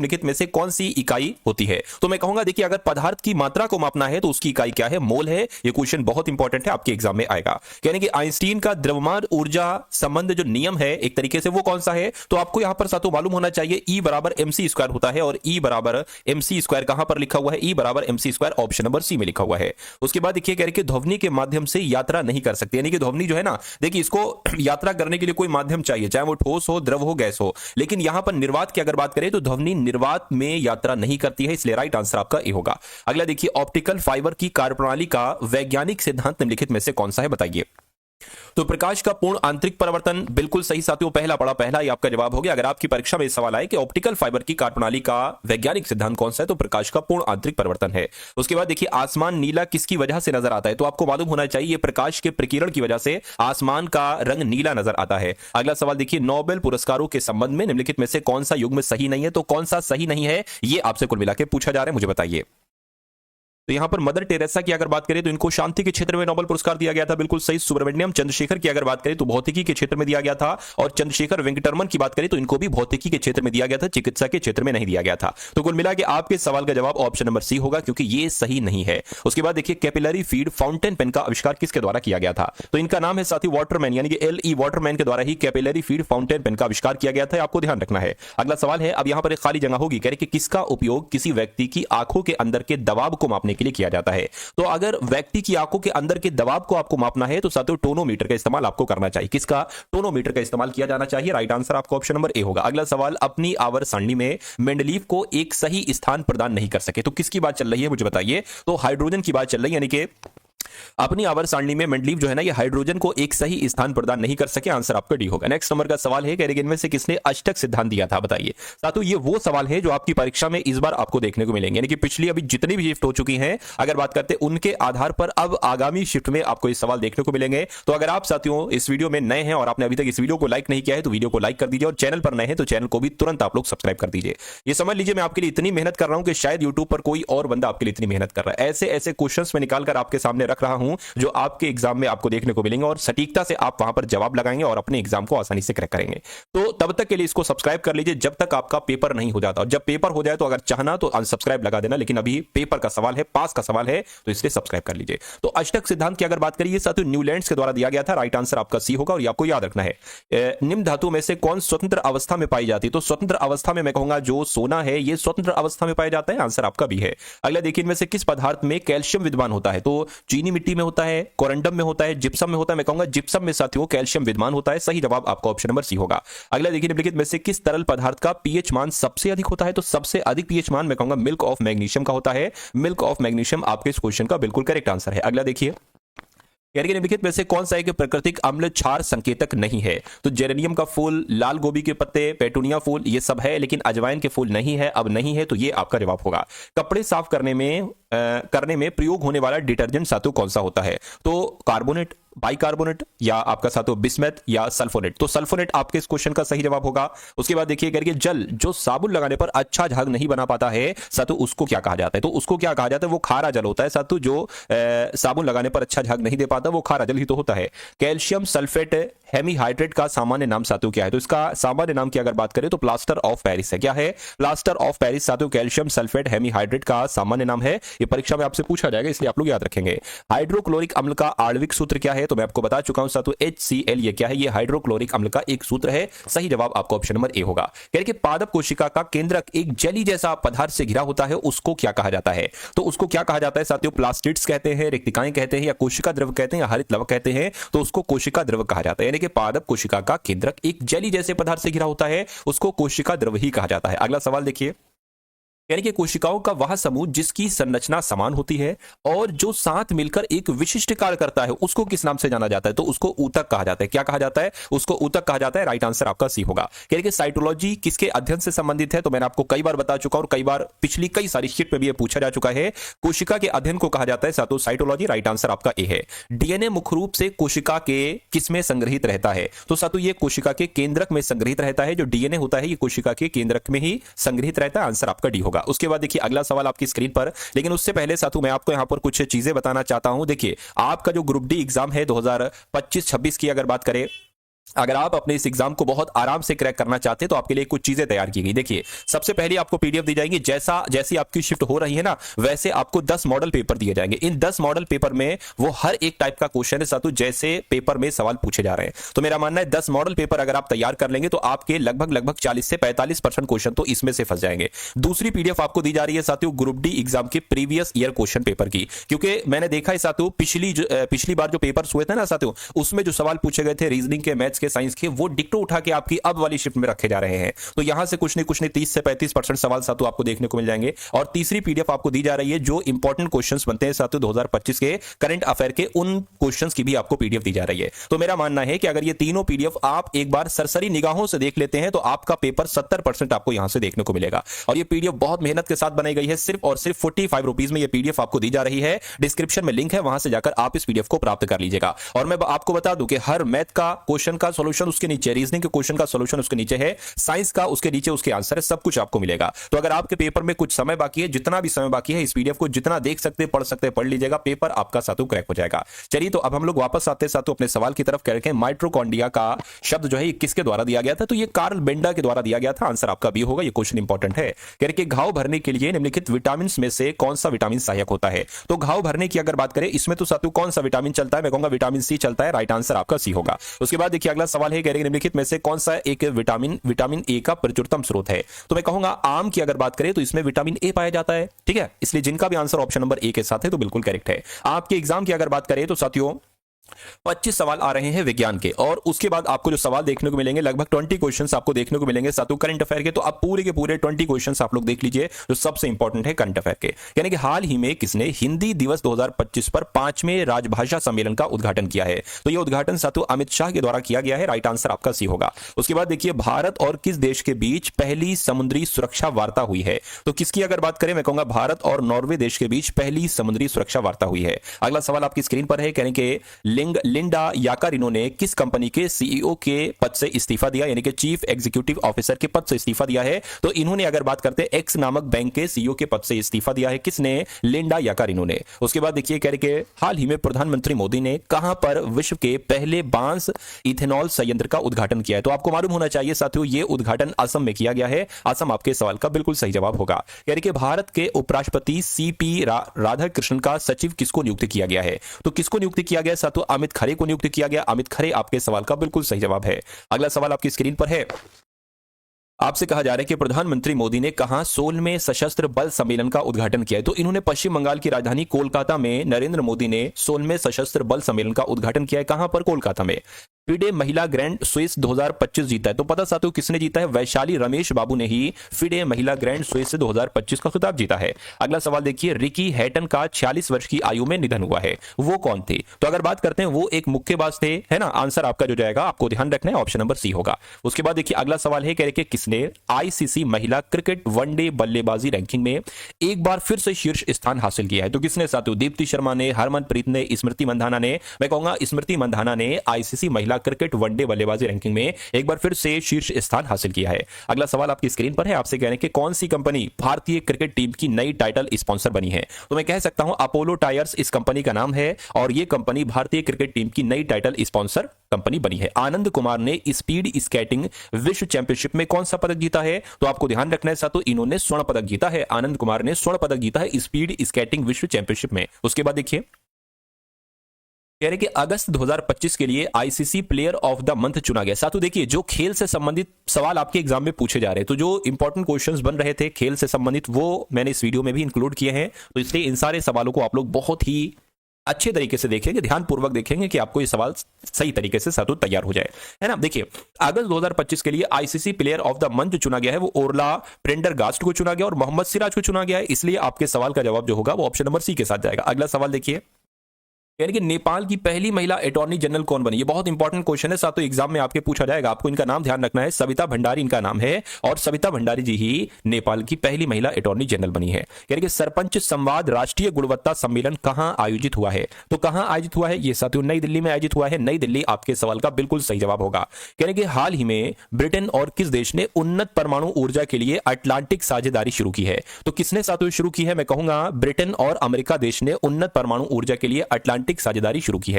निम्नलिखित में से कौन सी इकाई होती है? तो मैं कहूंगा देखिए, अगर पदार्थ की मात्रा को मापना है तो उसकी इकाई क्या है? मोल है। ये क्वेश्चन बहुत इंपॉर्टेंट है, आपके एग्जाम में आएगा। कहने कि आइंस्टीन का द्रव्यमान ऊर्जा संबंध जो नियम है एक तरीके से वो कौन सा है? तो आपको यहां पर साथों मालूम होना चाहिए E बराबर mc स्क्वायर होता है, और E बराबर mc स्क्वायर कहां पर लिखा हुआ है? E बराबर mc square option number C में लिखा हुआ है। उसके बाद देखिए, कह रहे कि ध्वनि के माध्यम से यात्रा नहीं कर सकती, यानी कि ध्वनि जो है ना, देखिए इसको यात्रा करने के लिए कोई माध्यम चाहिए, चाहे वो ठोस हो, द्रव हो, गैस हो। लेकिन यहां पर निर्वात की अगर बात करें तो ध्वनि निर्वात में यात्रा नहीं करती है, इसलिए राइट आंसर आपका ए होगा। अगला देखिए, ऑप्टिकल फाइबर की कार्यप्रणाली का वैज्ञानिक सिद्धांत निम्नलिखित में से कौन सा है? बताइए। तो प्रकाश का पूर्ण आंतरिक परावर्तन, बिल्कुल सही साथियों, पहला पढ़ा पहला ही आपका जवाब हो गया। अगर आपकी परीक्षा में सवाल आए कि ऑप्टिकल फाइबर की कार्यप्रणाली का वैज्ञानिक सिद्धांत कौन सा है, तो प्रकाश का पूर्ण आंतरिक परिवर्तन है। उसके बाद देखिए, आसमान नीला किसकी वजह से नजर आता है? तो आपको मालूम होना चाहिए प्रकाश के प्रकीर्णन की वजह से आसमान का रंग नीला नजर आता है। अगला सवाल देखिए, नोबेल पुरस्कारों के संबंध में निम्नलिखित में से कौन सा युग्म सही नहीं है? तो कौन सा सही नहीं है, ये आपसे कुल मिला के पूछा जा रहा है, मुझे बताइए। तो यहां पर मदर टेरेसा की अगर बात करें तो इनको शांति के क्षेत्र में नोबेल पुरस्कार दिया गया था, बिल्कुल सही। सुब्रमण्यम चंद्रशेखर की अगर बात करें तो भौतिकी के क्षेत्र में दिया गया था, और चंद्रशेखर वेंकटरमन की बात करें तो इनको भी भौतिकी के क्षेत्र में दिया गया था, चिकित्सा के क्षेत्र में नहीं दिया गया था। तो कुल मिला के आपके सवाल का जवाब ऑप्शन नंबर सी होगा, क्योंकि ये सही नहीं है। उसके बाद देखिए, कैपिलरी फीड फाउंटेन पेन का आविष्कार किसके द्वारा किया गया था? तो इनका नाम है साथी वाटरमैन, यानी कि LE वाटरमैन के द्वारा ही कैपिलरी फीड फाउंटेन पेन का आविष्कार किया गया था, आपको ध्यान रखना है। अगला सवाल है, अब यहां पर एक खाली जगह होगी, कह रहे कि किसका उपयोग किसी व्यक्ति की आंखों के अंदर के दबाव को मापने के लिए किया जाता है? तो अगर व्यक्ति की आंखों के अंदर के दबाव को आपको मापना है तो साथियों टोनोमीटर का इस्तेमाल आपको करना चाहिए। किसका? टोनोमीटर का इस्तेमाल किया जाना चाहिए। राइट आंसर आपका ऑप्शन नंबर ए होगा। अगला सवाल, अपनी आवर्त सारणी में मेंडलीव को एक सही स्थान प्रदान नहीं कर सके, तो किसकी बात चल रही है, मुझे बताइए। तो हाइड्रोजन की बात चल रही है, यानी कि अपनी आवर्त सारणी में मेंडलीव जो है ना, ये हाइड्रोजन को एक सही स्थान प्रदान नहीं कर सके। आंसर आपका डी होगा। नेक्स्ट नंबर का सवाल है, कह इनमें से किसने अष्टक सिद्धांत दिया था? बताइए। साथियों ये वो सवाल है जो आपकी परीक्षा में इस बार आपको देखने को मिलेंगे, यानी कि पिछली अभी जितनी भी शिफ्ट हो चुकी हैं अगर बात करते हैं उनके आधार पर अब आगामी शिफ्ट में आपको ये सवाल देखने को मिलेंगे। तो अगर आप साथियों इस वीडियो में नए हैं और आपने अभी तक इस वीडियो को लाइक नहीं किया है तो वीडियो को लाइक कर दीजिए, और चैनल पर नए हैं तो चैनल को भी तुरंत आप लोग सब्सक्राइब कर दीजिए। ये समझ लीजिए मैं आपके लिए इतनी मेहनत कर रहा हूं कि शायद यूट्यूब पर कोई और बंदा आपके लिए इतनी मेहनत कर रहा है। ऐसे ऐसे क्वेश्चंस में निकालकर आपके सामने रख रहा हूं जो आपके एग्जाम में आपको देखने को मिलेंगे, और सटीकता से आप वहां पर जवाब लगाएंगे और अपने एग्जाम को आसानी से क्रैक करेंगे। तो तब तक के लिए इसको सब्सक्राइब कर लीजिए जब तक आपका पेपर नहीं हो जाता, और जब पेपर हो जाए तो अगर चाहना तो अनसब्सक्राइब लगा देना, लेकिन अभी पेपर का सवाल है, पास का सवाल है, तो इसलिए सब्सक्राइब कर लीजिए। तो अष्टक सिद्धांत की अगर बात करिए साथियों न्यूलैंड्स के द्वारा दिया गया था। राइट आंसर आपका सी होगा, और आपको याद रखना है निम्न धातु में से कौन स्वतंत्र अवस्था में पाई जाती है? तो स्वतंत्र अवस्था में मैं कहूंगा जो सोना है ये स्वतंत्र अवस्था में पाया जाता है। आंसर आपका भी है। अगला देखिए, इनमें से किस पदार्थ में कैल्शियम विद्यमान होता है? तो चीनी मिट्टी में होता है, कोरंडम में होता है, जिप्सम में होता है। मैं कहूंगा जिप्सम में साथियों कैल्शियम विद्यमान होता है। सही जवाब आपका ऑप्शन नंबर सी होगा। अगला देखिए, निम्नलिखित में से किस तरल पदार्थ का पीएच मान सबसे अधिक होता है? तो सबसे अधिक पीएच मान मैं कहूंगा मिल्क ऑफ मैग्नीशियम का होता है। मिल्क ऑफ मैग्नीशियम आपके इस क्वेश्चन का बिल्कुल करेक्ट आंसर है। अगला देखिए, निम्नलिखित में से कौन सा एक प्राकृतिक अम्ल क्षार संकेतक नहीं है? तो जेरेनियम का फूल, लाल गोभी के पत्ते, पेटूनिया फूल, ये सब है, लेकिन अजवाइन के फूल नहीं है। अब नहीं है तो ये आपका जवाब होगा। कपड़े साफ करने में प्रयोग होने वाला डिटर्जेंट साथियों कौन सा होता है? तो कार्बोनेट, बाइकार्बोनेट, या आपका साथियों बिस्मथ, या सल्फोनेट। तो सल्फोनेट आपके इस क्वेश्चन का सही जवाब होगा। उसके बाद देखिए, करके जल जो साबुन लगाने पर अच्छा झाग नहीं बना पाता है साथियों, उसको क्या कहा जाता है? तो उसको क्या कहा जाता है? वो खारा जल होता है साथियों। जो साबुन लगाने पर अच्छा झाग नहीं दे पाता वो खारा जल ही तो होता है। कैल्शियम सल्फेट हेमीहाइड्रेट का सामान्य नाम साथियों क्या है? तो इसका सामान्य नाम की अगर बात करें तो प्लास्टर ऑफ पेरिस है। क्या है? प्लास्टर ऑफ पेरिस साथियों कैल्शियम सल्फेट हेमीहाइड्रेट का सामान्य नाम है। ये परीक्षा में आपसे पूछा जाएगा, इसलिए आप लोग याद रखेंगे। हाइड्रोक्लोरिक अम्ल का आणविक सूत्र क्या है? तो मैं आपको बता चुका हूं साथियों HCl। ये क्या है? ये हाइड्रोक्लोरिक अम्ल का एक सूत्र है। सही जवाब आपका ऑप्शन नंबर ए होगा। कि पादप कोशिका का केंद्रक एक जेली जैसा पदार्थ से घिरा होता है, उसको क्या कहा जाता है? तो उसको क्या कहा जाता है साथियों? प्लास्टिड्स कहते हैं, रिक्तिकाएं कहते हैं, या कोशिका द्रव कहते हैं, या हरित लवक कहते हैं। तो उसको कोशिका द्रव कहा जाता है। यानी कि पादप कोशिका का केंद्रक एक जेली जैसे पदार्थ से घिरा होता है, उसको कोशिका द्रव ही कहा जाता है। अगला सवाल देखिए, यानी कि कोशिकाओं का वह समूह जिसकी संरचना समान होती है और जो साथ मिलकर एक विशिष्ट कार्य करता है, उसको किस नाम से जाना जाता है? तो उसको ऊतक कहा जाता है। क्या कहा जाता है? उसको ऊतक कहा जाता है। राइट आंसर आपका सी होगा। यानी कि साइटोलॉजी किसके अध्ययन से संबंधित है? तो मैंने आपको कई बार बता चुका और कई बार पिछली कई सारी शीट में भी ये पूछा जा चुका है। कोशिका के अध्ययन को कहा जाता है साथों साइटोलॉजी। राइट आंसर आपका ए है। डीएनए मुख्य रूप से कोशिका के किसमें संग्रहित रहता है? तो साथों ये कोशिका के केंद्रक में संग्रहित रहता है। जो डीएनए होता है ये कोशिका के केंद्रक में ही संग्रहित रहता है। आंसर आपका डी होगा। उसके बाद देखिए अगला सवाल आपकी स्क्रीन पर, लेकिन उससे पहले साथों मैं आपको यहां पर कुछ चीजें बताना चाहता हूं। देखिए आपका जो ग्रुप डी एग्जाम है 2025-26 की अगर बात करें अगर आप अपने इस एग्जाम को बहुत आराम से क्रैक करना चाहते हैं तो आपके लिए कुछ चीजें तैयार की गई। देखिए, सबसे पहले आपको पीडीएफ दी जाएगी, जैसी आपकी शिफ्ट हो रही है ना, वैसे आपको 10 मॉडल पेपर दिए जाएंगे। इन 10 मॉडल पेपर में वो हर एक टाइप का क्वेश्चन है साथों, जैसे पेपर में सवाल पूछे जा रहे हैं। तो मेरा मानना है 10 मॉडल पेपर अगर आप तैयार कर लेंगे तो आपके लगभग 40 से 45% क्वेश्चन तो इसमें से फंस जाएंगे। दूसरी पीडीएफ आपको दी जा रही है साथियों ग्रुप डी एग्जाम के प्रीवियस ईयर क्वेश्चन पेपर की, क्योंकि मैंने देखा है साथियों पिछली बार जो पेपर हुए थे ना साथियों, उसमें जो सवाल पूछे गए थे रीजनिंग के, मैथ्स के, साइंस के, वो डिक्टो उठा के आपकी अब वाली शिफ्ट में रखे जा रहे हैं। तो यहां से कुछ नहीं 30 से 35% सवाल साथियों आपको देखने को मिल जाएंगे। और तीसरी पीडीएफ आपको दी जा रही है जो इंपॉर्टेंट क्वेश्चंस बनते हैं साथियों 2025 के करंट अफेयर के, उन क्वेश्चंस की भी आपको पीडीएफ दी जा रही है। तो मेरा मानना है कि अगर ये तीनों पीडीएफ आप एक बार सरसरी निगाहों से देख लेते हैं तो आपका पेपर 70% आपको यहां से देखने को मिलेगा। और ये पीडीएफ बहुत मेहनत के साथ बनाई गई है, सिर्फ और सिर्फ 45 रुपीज में ये पीडीएफ आपको दी जा रही है। डिस्क्रिप्शन में लिंक है, वहां से जाकर आप इस पीडीएफ को प्राप्त कर लीजिएगा। और मैं आपको बता दूं कि हर मैथ का क्वेश्चन का सॉल्यूशन उसके नीचे, रीजनिंग के क्वेश्चन का सॉल्यूशन उसके नीचे है, साइंस का उसके नीचे उसके आंसर है, सब कुछ आपको मिलेगा। तो अगर आपके पेपर में कुछ समय बाकी है, जितना भी समय बाकी है, इस पीडीएफ को जितना देख सकते पढ़ सकते पढ़ लीजिएगा, पेपर आपका सातों क्रैक हो जाएगा। चलिए, तो अब हम लोग वापस आते हैं सातों अपने सवाल की तरफ। कह रहे हैं माइटोकॉन्ड्रिया का शब्द जो है किसके द्वारा दिया गया था, तो ये कार्ल बेंडा के द्वारा दिया गया था। आंसर आपका बी होगा, ये क्वेश्चन इंपॉर्टेंट है। कह रहे कि घाव भरने के लिए निम्नलिखित विटामिन में से कौन सा विटामिन सहायक होता है। तो घाव भरने की अगर बात करें, इसमें तो सातों कौन सा विटामिन चलता है, मैं कहूंगा विटामिन सी चलता है। राइट आंसर आपका सी होगा। उसके बाद देखिए अगला सवाल है, कह रहे निम्नलिखित में से कौन सा एक विटामिन ए का प्रचुरतम स्रोत है। तो मैं कहूंगा आम की अगर बात करें तो इसमें विटामिन ए पाया जाता है। ठीक है, इसलिए जिनका भी आंसर ऑप्शन नंबर ए के साथ है तो बिल्कुल करेक्ट है। आपके एग्जाम की अगर बात करें तो साथियों 25 सवाल आ रहे हैं विज्ञान के, और उसके बाद आपको जो सवाल देखने को मिलेंगे लगभग 20 क्वेश्चंस आपको देखने को मिलेंगे साथियों करंट अफेयर के। तो आप पूरे के पूरे 20 क्वेश्चंस आप लोग देख लीजिए जो सबसे इंपॉर्टेंट है करंट अफेयर के। यानी कि हाल ही में किसने हिंदी दिवस 2025 पर 5वें राजभाषा सम्मेलन का उद्घाटन किया है। तो यह उद्घाटन साथियों अमित शाह के द्वारा किया गया है। राइट आंसर आपका सी होगा। उसके बाद देखिए भारत और किस देश के बीच पहली समुद्री सुरक्षा वार्ता हुई है। तो किसकी अगर बात करें, मैं कहूंगा भारत और नॉर्वे देश के बीच पहली समुद्री सुरक्षा वार्ता हुई है। अगला सवाल आपकी स्क्रीन पर है, कहने के लिंडा याकारिनो ने किस कंपनी के सीईओ के पद से इस्तीफा दिया, यानी कि चीफ एग्जीक्यूटिव ऑफिसर के पद से इस्तीफा दिया है। तो इन्होंने अगर बात करते हैं एक्स नामक बैंक के सीईओ के पद से इस्तीफा दिया है। किसने? लिंडा याकारिनो ने। उसके बाद देखिए कह रहे कि हाल ही में प्रधानमंत्री मोदी ने कहां पर विश्व के पहले बांस इथेनॉल संयंत्र का उद्घाटन किया है। तो आपको मालूम होना चाहिए साथियों यह उद्घाटन असम में किया गया है। असम आपके सवाल का बिल्कुल सही जवाब होगा। कह रहे कि भारत के उपराष्ट्रपति सीपी राधाकृष्णन का सचिव किसको नियुक्त किया गया है। तो किसको नियुक्त किया गया साथियों? अमित खरे को नियुक्त किया गया। अमित खरे आपके सवाल का बिल्कुल सही जवाब है। अगला सवाल आपकी स्क्रीन पर है, आपसे कहा जा रहा है कि प्रधानमंत्री मोदी ने कहां 16वें सशस्त्र बल सम्मेलन का उद्घाटन किया है। तो इन्होंने पश्चिम बंगाल की राजधानी कोलकाता में नरेंद्र मोदी ने 16वें सशस्त्र बल सम्मेलन का उद्घाटन किया है। कहां पर? कोलकाता में। फिडे महिला ग्रैंड स्विस 2025 जीता है। तो पता साथियों किसने जीता है? वैशाली रमेश बाबू ने ही फिडे महिला ग्रैंड स्विस 2025 का खिताब जीता है। अगला सवाल देखिए, रिकी हैटन का 46 वर्ष की आयु में निधन हुआ है, वो कौन थे? तो अगर बात करते हैं वो एक मुक्केबाज थे, है ना। आंसर आपका जो जाएगा आपको ध्यान रखना है ऑप्शन नंबर सी होगा। उसके बाद देखिए अगला सवाल है, कह रहे कि किसने आईसीसी महिला क्रिकेट वनडे बल्लेबाजी रैंकिंग में एक बार फिर से शीर्ष स्थान हासिल किया है। तो किसने साथियों? दीप्ति शर्मा ने, हरमनप्रीत ने, स्मृति मंधाना ने। मैं कहूंगा स्मृति मंधाना ने आईसीसी महिला क्रिकेट वनडे बल्लेबाजी रैंकिंग में एक बार फिर से शीर्ष स्थान हासिल किया है। अगला सवाल आपकी स्क्रीन पर है, आपसे कह रहे हैं कि कौन सी कंपनी भारतीय क्रिकेट टीम की नई टाइटल स्पॉन्सर बनी है। तो मैं कह सकता हूं अपोलो टायर्स इस कंपनी का नाम है, और यह कंपनी भारतीय क्रिकेट टीम की नई टाइटल स्पॉन्सर कंपनी बनी है। आनंद कुमार ने स्पीड स्केटिंग विश्व चैंपियनशिप में कौन सा पदक जीता है? तो आपको ध्यान रखना है साथियों इन्होंने स्वर्ण पदक जीता है। आनंद कुमार ने स्वर्ण पदक जीता है स्पीड स्केटिंग विश्व चैंपियनशिप में। उसके बाद देखिए कह रहे कि अगस्त 2025 के लिए ICC player of the month चुना गया। साथियों देखिए जो खेल से संबंधित सवाल आपके एग्जाम में पूछे जा रहे हैं, तो जो इंपॉर्टेंट क्वेश्चंस बन रहे थे खेल से संबंधित, वो मैंने इस वीडियो में भी इंक्लूड किए हैं। तो इसलिए इन सारे सवालों को आप लोग बहुत ही अच्छे तरीके से देखेंगे, ध्यानपूर्वक देखेंगे कि आपको ये सवाल सही तरीके से सातों तैयार हो जाए, है ना। देखिए अगस्त 2025 के लिए ICC player of the month चुना गया है, वो ओरला प्रेंडरगास्ट को चुना गया और मोहम्मद सिराज को चुना गया है। इसलिए आपके सवाल का जवाब जो होगा वो ऑप्शन नंबर सी के साथ जाएगा। अगला सवाल देखिए, यानी कि नेपाल की पहली महिला अटॉर्नी जनरल कौन बनी? ये बहुत इंपॉर्टेंट क्वेश्चन है सातों, एग्जाम में आपके पूछा जाएगा। आपको इनका नाम ध्यान रखना है, सविता भंडारी इनका नाम है, और सविता भंडारी जी ही नेपाल की पहली महिला अटॉर्नी जनरल बनी है। यानी कि सरपंच संवाद राष्ट्रीय गुणवत्ता सम्मेलन कहां आयोजित हुआ है? तो कहां आयोजित हुआ है ये साथियों? नई दिल्ली में आयोजित हुआ है। नई दिल्ली आपके सवाल का बिल्कुल सही जवाब होगा। यानी कि हाल ही में ब्रिटेन और किस देश ने उन्नत परमाणु ऊर्जा के लिए अटलांटिक साझेदारी शुरू की है? तो किसने साथियों शुरू की है? मैं कहूंगा ब्रिटेन और अमेरिका देश ने उन्नत परमाणु ऊर्जा के लिए अटलांटिक साझेदारी शुरू की है।